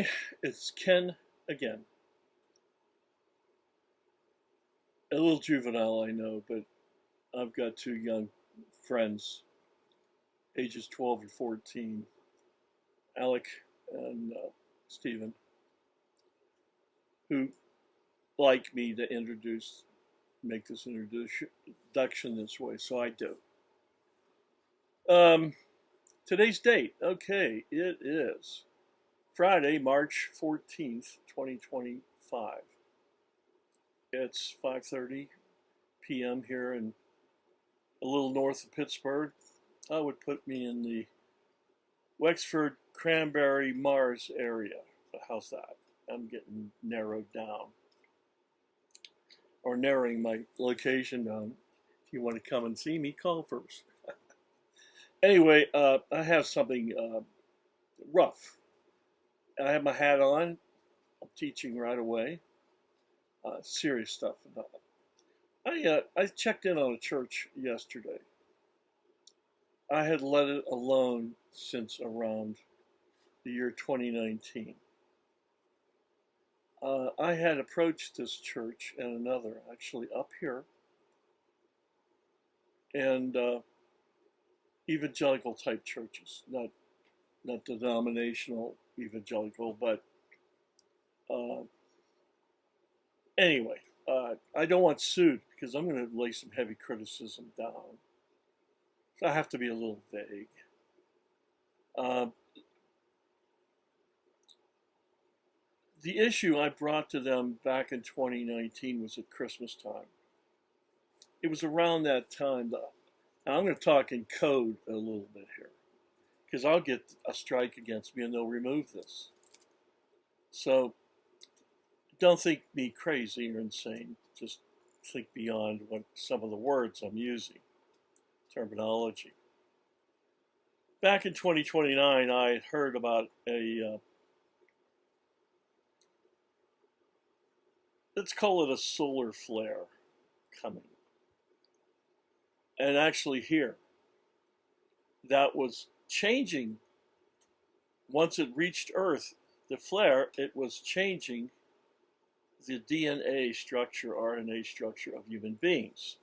Hi, it's Ken again. A little juvenile, I know, but I've got two young friends, ages 12 and 14, Alec and Stephen, who like me to make this introduction this way, so I do. Um, Today's date, okay, it is Friday, March 14th, 2025. It's 5:30 p.m. here in a little north of Pittsburgh. That would put me in the Wexford, Cranberry, Mars area. How's that? I'm getting narrowed down, or narrowing my location down. If you want to come and see me, call first. Anyway, I have something rough. I have my hat on. I'm teaching right away. Serious stuff. I checked in on a church yesterday. I had let it alone since around the year 2019. I had approached this church and another, actually up here, and evangelical type churches, not denominational evangelical, but uh, anyway, I don't want sued because I'm going to lay some heavy criticism down. So I have to be a little vague. Uh, the issue I brought to them back in 2019 was at Christmas time. It was around that time that I'm going to talk in code a little bit here because I'll get a strike against me and they'll remove this. So don't think me crazy or insane. Just think beyond what some of the words I'm using, terminology. Back in 2029, I had heard about let's call it a solar flare coming. And actually here, that was changing. Once it reached Earth, the flare, it was changing the DNA structure, RNA structure of human beings.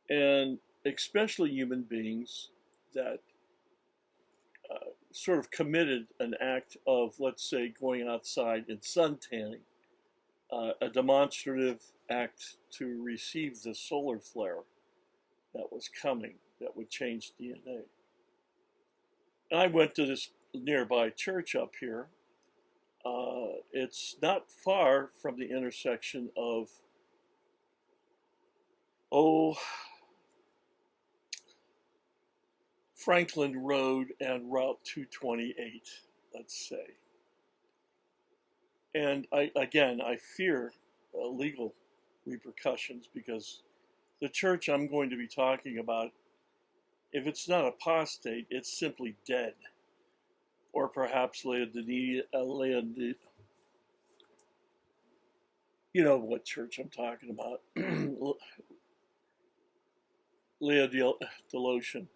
And especially human beings that sort of committed an act of, let's say, going outside and sun tanning, a demonstrative act to receive the solar flare that was coming that would change DNA. And I went to this nearby church up here. It's not far from the intersection of, oh, Franklin Road and Route 228, let's say. And I fear legal repercussions because the church I'm going to be talking about, if it's not apostate, it's simply dead. Or perhaps you know what church I'm talking about. Laodicean.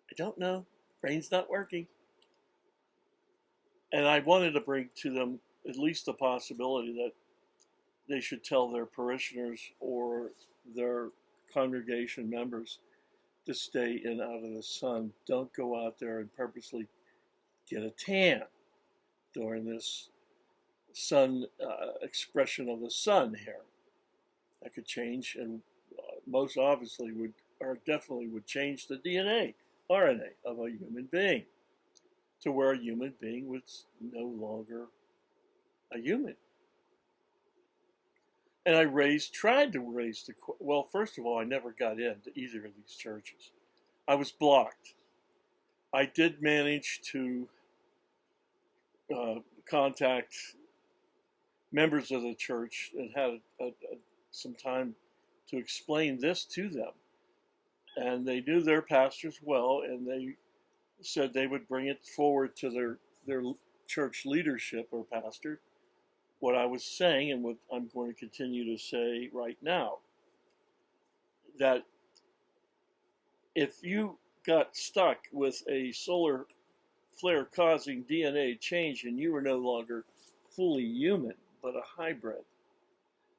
I don't know. Brain's not working. And I wanted to bring to them at least the possibility that they should tell their parishioners or their congregation members to stay in out of the sun. Don't go out there and purposely get a tan during this sun expression of the sun here. That could change, and most obviously would, or definitely would change the DNA, RNA of a human being to where a human being was no longer a human. And I tried to raise the, well, first of all, I never got into either of these churches. I was blocked. I did manage to contact members of the church and had some time to explain this to them. And they knew their pastors well, and they said they would bring it forward to their church leadership or pastor, what I was saying and what I'm going to continue to say right now, that if you got stuck with a solar flare causing DNA change, and you were no longer fully human, but a hybrid.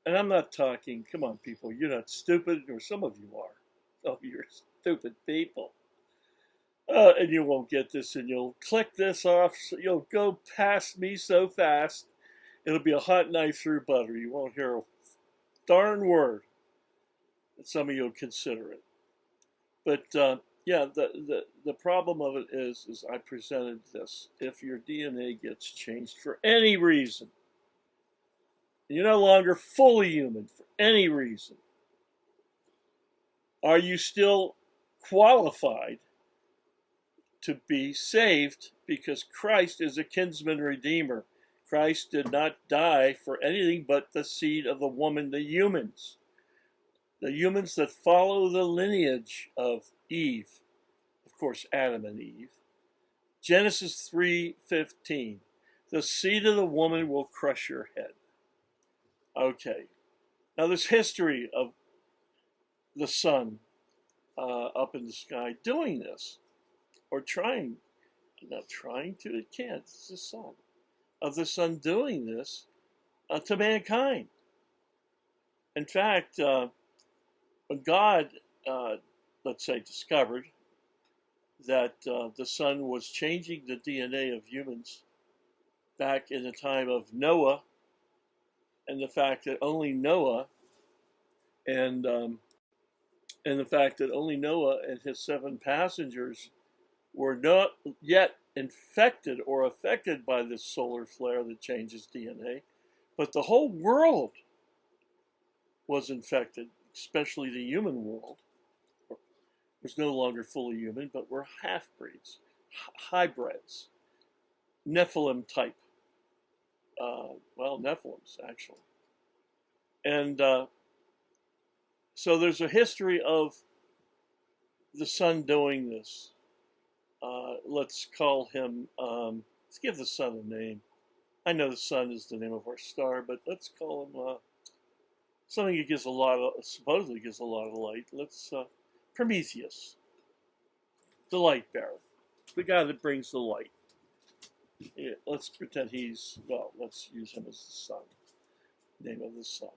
And I'm not talking, come on, people, you're not stupid, or some of you are. Some of you are stupid people. And you won't get this, and you'll click this off, so you'll go past me so fast, it'll be a hot knife through butter. You won't hear a darn word. And some of you will consider it. But yeah, the problem of it is I presented this. If your DNA gets changed for any reason, you're no longer fully human for any reason, are you still qualified to be saved? Because Christ is a kinsman redeemer. Christ did not die for anything but the seed of the woman, the humans that follow the lineage of Eve, of course, Adam and Eve. Genesis 3:15, the seed of the woman will crush your head. Okay, now there's history of the sun up in the sky doing this, or not trying to, it can't, it's the sun, of the sun doing this to mankind. In fact, when God, let's say, discovered that the sun was changing the DNA of humans back in the time of Noah, and the fact that only Noah and his 7 passengers were not yet infected or affected by this solar flare that changes DNA, but the whole world was infected, especially the human world. Was no longer fully human, but were half-breeds, hybrids, Nephilim type. Nephilims, actually. And so there's a history of the sun doing this. Let's call him, let's give the sun a name. I know the sun is the name of our star, but let's call him something that supposedly gives a lot of light. Let's, Prometheus, the light bearer, the guy that brings the light. Yeah, let's pretend let's use him as the sun, name of the sun.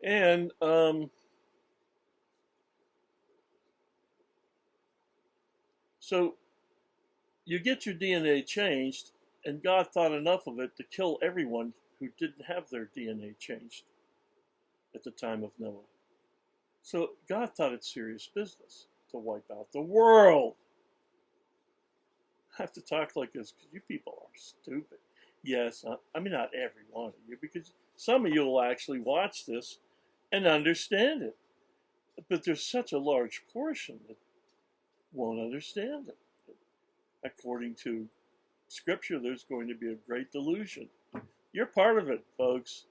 And so you get your DNA changed, and God thought enough of it to kill everyone who didn't have their DNA changed at the time of Noah. So God thought it serious business to wipe out the world. I have to talk like this because you people are stupid. Yes, I mean, not every one of you, because some of you will actually watch this and understand it. But there's such a large portion that won't understand it. According to Scripture, there's going to be a great delusion. You're part of it, folks,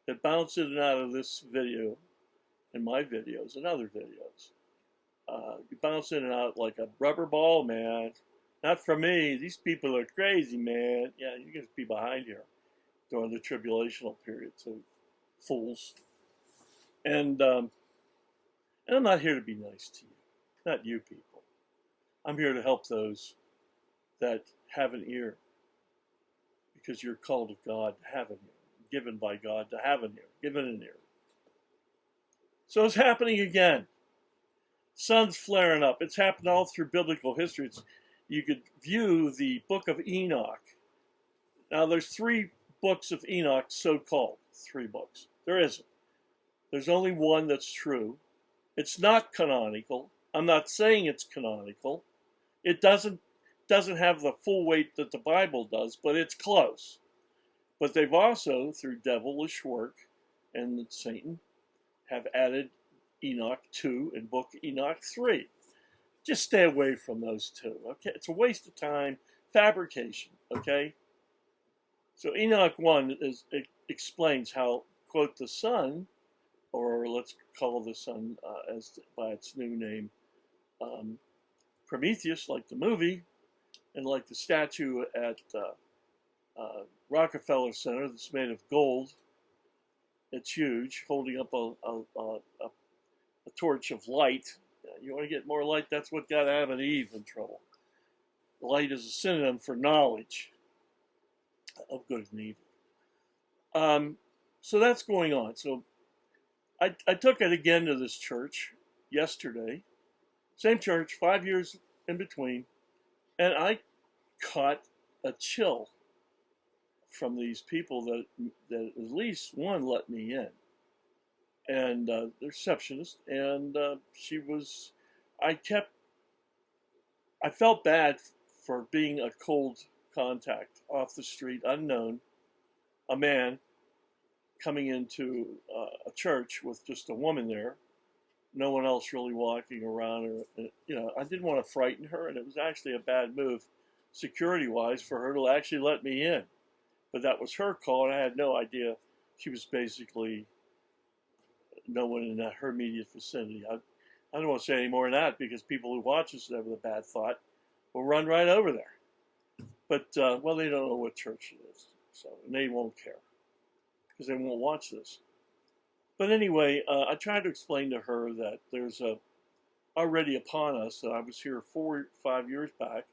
that bounce in and out of this video and my videos and other videos. You bounce in and out like a rubber ball, man. Not for me. These people are crazy, man. Yeah, you're going to be behind here during the tribulational period, so fools. And I'm not here to be nice to you. Not you people. I'm here to help those that have an ear, because you're called of God to have an ear, given by God to have an ear, given an ear. So it's happening again. Sun's flaring up. It's happened all through biblical history. You could view the book of Enoch. Now, there's 3 books of Enoch, so-called 3 books. There isn't. There's only one that's true. It's not canonical. I'm not saying it's canonical. It doesn't have the full weight that the Bible does, but it's close. But they've also, through devilish work and Satan, have added Enoch 2 and book Enoch 3. Just stay away from those 2, okay? It's a waste of time, fabrication, okay? So Enoch 1 explains how, quote, the sun, or let's call the sun by its new name, Prometheus, like the movie, and like the statue at Rockefeller Center that's made of gold. It's huge, holding up a torch of light. You want to get more light? That's what got Adam and Eve in trouble. Light is a synonym for knowledge of good and evil. So that's going on. So I took it again to this church yesterday. Same church, 5 years in between. And I caught a chill from these people that at least one let me in. And the receptionist. And I felt bad for being a cold contact off the street, unknown, a man coming into a church with just a woman there, no one else really walking around. I didn't want to frighten her, and it was actually a bad move, security-wise, for her to actually let me in. But that was her call, and I had no idea she was basically no one in her immediate vicinity. I don't want to say any more than that because people who watch us with a bad thought will run right over there. But, well, they don't know what church it is, and they won't care because they won't watch this. But anyway, I tried to explain to her that there's already upon us that I was here 4 or 5 years back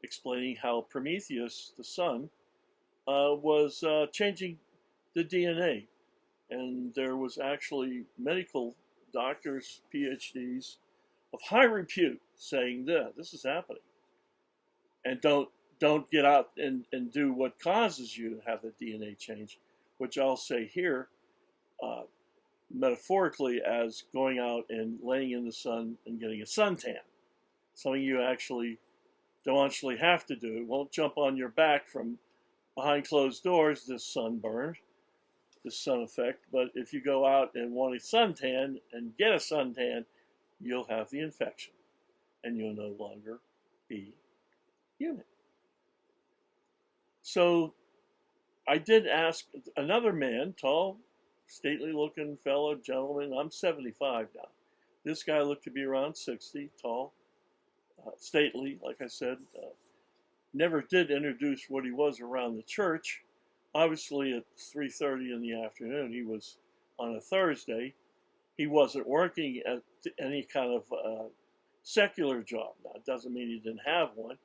explaining how Prometheus, the sun, was changing the DNA. And there was actually medical doctors, PhDs, of high repute saying that this is happening. And don't get out and do what causes you to have the DNA change, which I'll say here, metaphorically, as going out and laying in the sun and getting a suntan. Something you actually don't actually have to do. It won't jump on your back from behind closed doors, this sunburn, this sun effect. But if you go out and want a suntan and get a suntan, you'll have the infection and you'll no longer be human. So I did ask another man, tall, stately looking fellow, gentleman. I'm 75 now. This guy looked to be around 60, tall, stately, like I said. Never did introduce what he was around the church. Obviously at 3:30 in the afternoon, he was on a Thursday. He wasn't working at any kind of secular job. Now, it doesn't mean he didn't have one,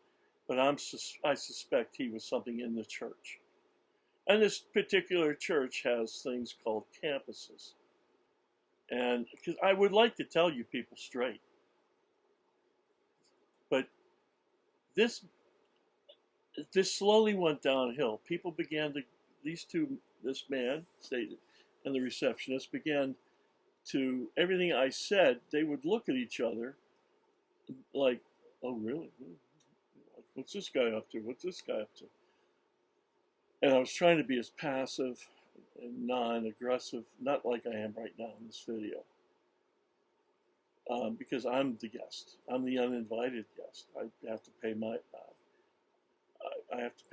but I suspect he was something in the church. And this particular church has things called campuses. And because I would like to tell you people straight, but this slowly went downhill. People began to, this man stated, and the receptionist began to, everything I said, they would look at each other like, oh, really? What's this guy up to? What's this guy up to? And I was trying to be as passive and non-aggressive, not like I am right now in this video, because I'm the guest. I'm the uninvited guest. I have to pay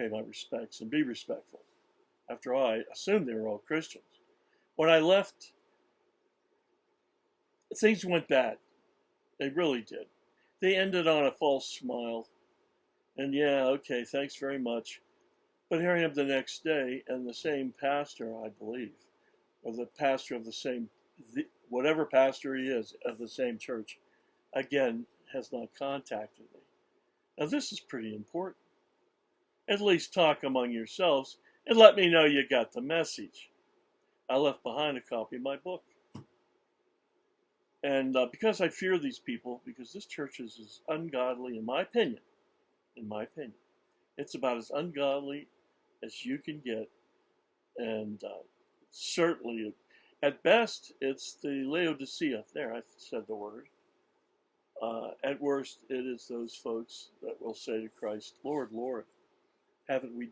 my respects and be respectful. After all, I assumed they were all Christians. When I left, things went bad. They really did. They ended on a false smile. And yeah, okay, thanks very much. But here I am the next day, and the same pastor, I believe, or the pastor of the same, whatever pastor he is, of the same church, again, has not contacted me. Now, this is pretty important. At least talk among yourselves and let me know you got the message. I left behind a copy of my book. And because I fear these people, because this church is as ungodly, in my opinion, it's about as ungodly as you can get. And certainly, at best, it's the Laodicea. There, I said the word. At worst, it is those folks that will say to Christ, Lord, Lord, haven't we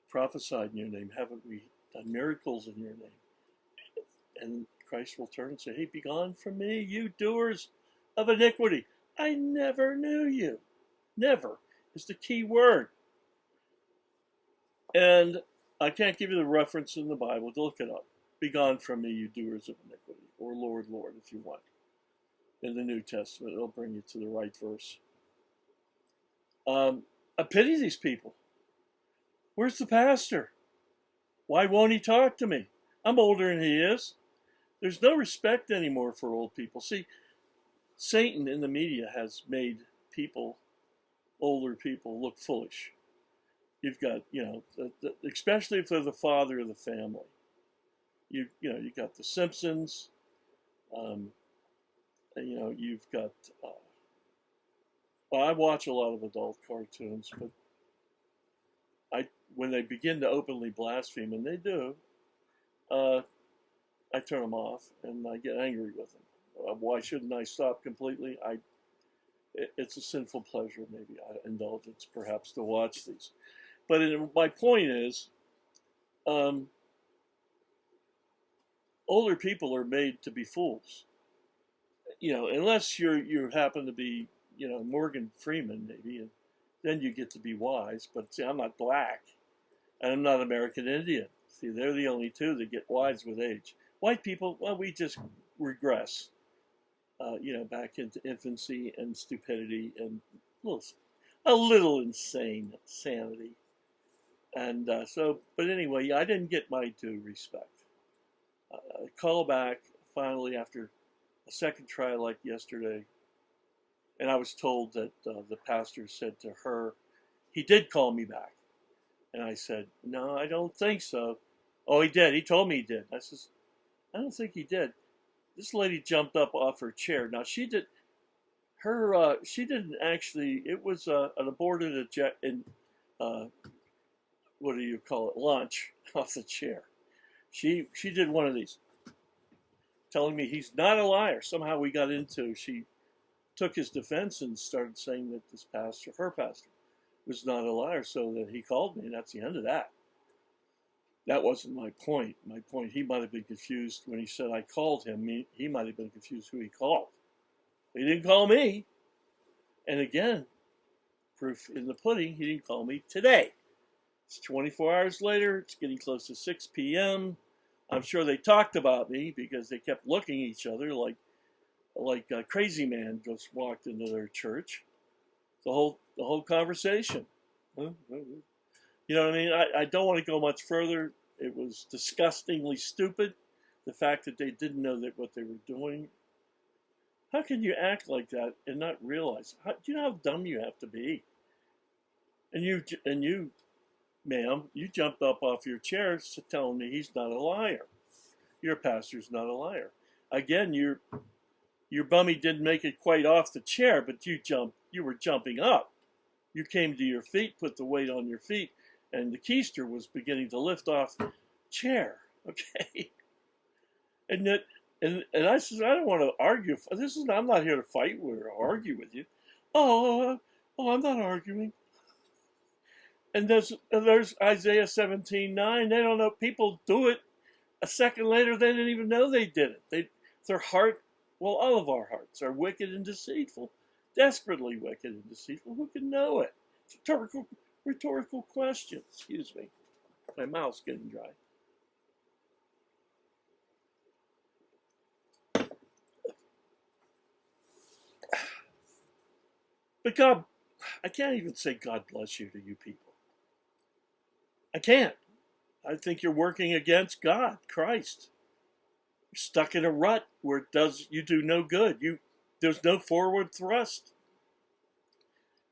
prophesied in your name? Haven't we done miracles in your name? And Christ will turn and say, hey, be gone from me, you doers of iniquity. I never knew you. Never is the key word. And I can't give you the reference in the Bible. Look it up. Be gone from me, you doers of iniquity. Or Lord, Lord, if you want. In the New Testament, it'll bring you to the right verse. I pity these people. Where's the pastor? Why won't he talk to me? I'm older than he is. There's no respect anymore for old people. See, Satan in the media has made people older people look foolish. You've got, especially if they're the father of the family. You got the Simpsons. Um, you've got. Well, I watch a lot of adult cartoons, but when they begin to openly blaspheme, and they do, I turn them off and I get angry with them. Why shouldn't I stop completely? It's a sinful pleasure, maybe indulgence, perhaps, to watch these. But my point is, older people are made to be fools. Unless you happen to be, Morgan Freeman, maybe, and then you get to be wise. But see, I'm not black, and I'm not American Indian. See, they're the only two that get wise with age. White people, well, we just regress, back into infancy and stupidity and a little insanity. And but anyway, yeah, I didn't get my due respect. Call back finally after a second try like yesterday, and I was told that the pastor said to her, he did call me back. And I said, no, I don't think so. Oh, he did. He told me he did. I says, I don't think he did. This lady jumped up off her chair. Now she didn't actually. It was an aborted eject in what do you call it? Lunch off the chair. She did one of these, telling me he's not a liar. Somehow we got into. She took his defense and started saying that her pastor, was not a liar. So that he called me, and that's the end of that. That wasn't my point. My point, he might have been confused when he said I called him. He might have been confused who he called. He didn't call me. And again, proof in the pudding, he didn't call me today. It's 24 hours later. It's getting close to 6 p.m. I'm sure they talked about me because they kept looking at each other like a crazy man just walked into their church. The whole conversation. You know what I mean? I don't want to go much further. It was disgustingly stupid. The fact that they didn't know what they were doing. How can you act like that and not realize? Do you know how dumb you have to be? And you, ma'am, you jumped up off your chair telling me he's not a liar. Your pastor's not a liar. Again, your bummy didn't make it quite off the chair, but you were jumping up. You came to your feet, put the weight on your feet, and the keister was beginning to lift off the chair. Okay, and I said, I don't want to argue. I'm not here to fight or argue with you. Oh, I'm not arguing. And there's Isaiah 17:9. They don't know. People do it. A second later, they didn't even know they did it. Their heart, well, all of our hearts are wicked and deceitful, desperately wicked and deceitful. Who can know it? It's a rhetorical question. Excuse me. My mouth's getting dry. But God, I can't even say God bless you to you people. I can't. I think you're working against God, Christ. You're stuck in a rut where you do no good. There's no forward thrust.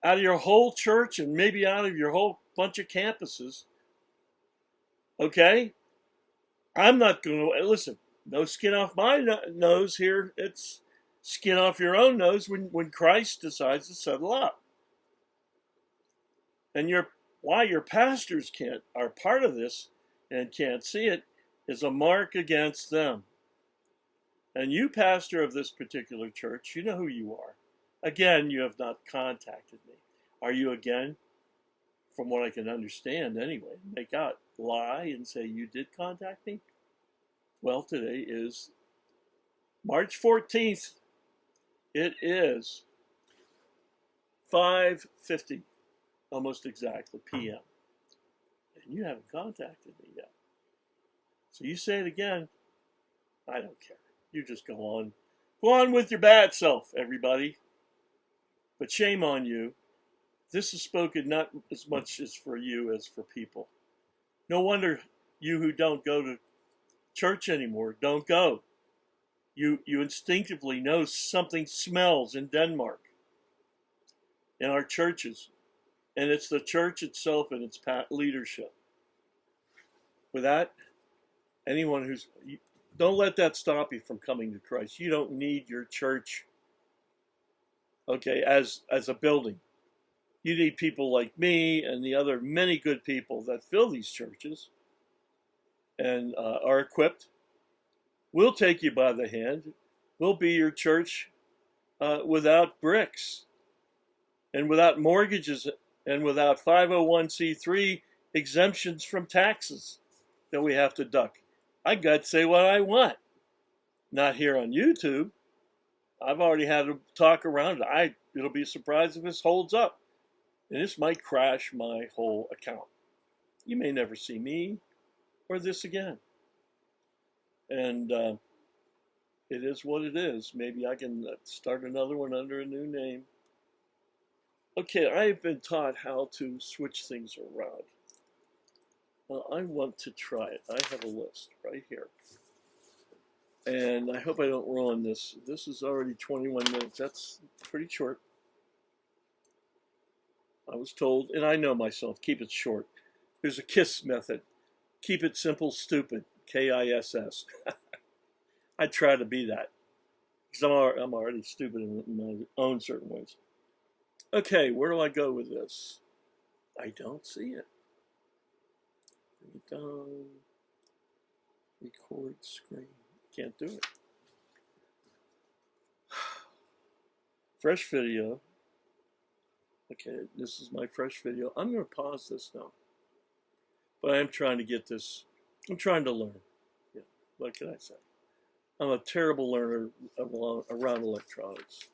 Out of your whole church and maybe out of your whole bunch of campuses. Okay? I'm not going to, listen, no skin off my nose here. It's skin off your own nose when Christ decides to settle up. And why your pastors are part of this and can't see it is a mark against them. And you, pastor of this particular church, you know who you are. Again, you have not contacted me. Are you again, from what I can understand anyway, lie and say you did contact me? Well, today is March 14th. It is 5:50, almost exactly, p.m. And you haven't contacted me yet. So you say it again, I don't care. You just go on. Go on with your bad self, everybody. But shame on you. This is spoken not as much as for you as for people. No wonder you who don't go to church anymore don't go. You instinctively know something smells in Denmark, in our churches. And it's the church itself and its leadership. With that, anyone who's, don't let that stop you from coming to Christ. You don't need your church, okay, as a building. You need people like me and the other many good people that fill these churches and are equipped. We'll take you by the hand. We'll be your church without bricks and without mortgages and without 501c3 exemptions from taxes that we have to duck. I got to say what I want. Not here on YouTube. I've already had a talk around it. It'll be a surprise if this holds up. And this might crash my whole account. You may never see me or this again. And it is what it is. Maybe I can start another one under a new name. Okay, I've been taught how to switch things around. Well, I want to try it. I have a list right here. And I hope I don't ruin this. This is already 21 minutes. That's pretty short. I was told, and I know myself, keep it short. There's a KISS method. Keep it simple, stupid. KISS. I try to be that. Because I'm already stupid in my own certain ways. Okay, where do I go with this? I don't see it. Bring it down. Record screen. Can't do it. Fresh video. Okay, this is my fresh video. I'm going to pause this now. But I am trying to get this. I'm trying to learn. Yeah, what can I say? I'm a terrible learner around electronics.